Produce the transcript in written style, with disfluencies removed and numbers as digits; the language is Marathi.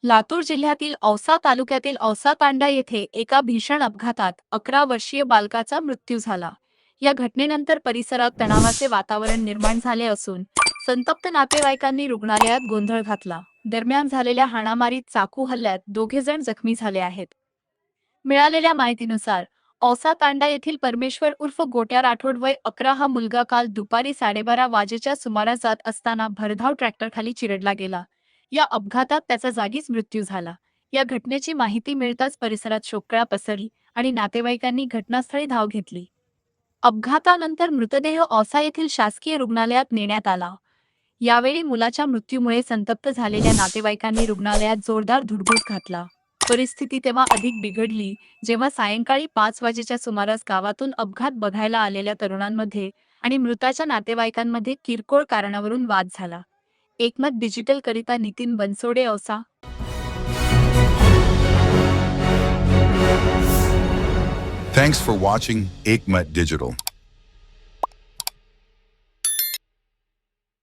लातूर जिल्ह्यातील औसा तालुक्यातील औसा तांडा येथे एका भीषण अपघातात 11 वर्षीय बालकाचा मृत्यू झाला. या घटनेनंतर परिसरात तणावाचे वातावरण निर्माण झाले असून संतप्त नातेवाईकांनी रुग्णालयात गोंधळ घातला. दरम्यान झालेल्या हाणामारीत चाकू हल्ल्यात 2 जण जखमी झाले आहेत. मिळालेल्या माहितीनुसार औसा तांडा येथील परमेश्वर उर्फ गोट्या राठोड वय 11 हा मुलगा काल दुपारी 12:30 वाजेच्या सुमारास जात असताना भरधाव ट्रॅक्टरखाली चिरडला गेला. या अपघातात त्याचा जागीच मृत्यू झाला. या घटनेची माहिती मिळताच परिसरात शोककळा पसरली आणि नातेवाईकांनी घटनास्थळी धाव घेतली. अपघातानंतर मृतदेह औसा येथील शासकीय रुग्णालयात नेण्यात आला. यावेळी मुलाच्या मृत्यूमुळे संतप्त झालेल्या नातेवाईकांनी रुग्णालयात जोरदार धुडगूस घातला. परिस्थिती तेव्हा अधिक बिघडली जेव्हा सायंकाळी 5 वाजेच्या सुमारास गावातून अपघात बघायला आलेल्या तरुणांमध्ये आणि मृताच्या नातेवाईकांमध्ये किरकोळ कारणावरून वाद झाला. एकमत डिजिटल करिता Nitin Bansode, Ausa. Thanks for watching Ekmat Digital.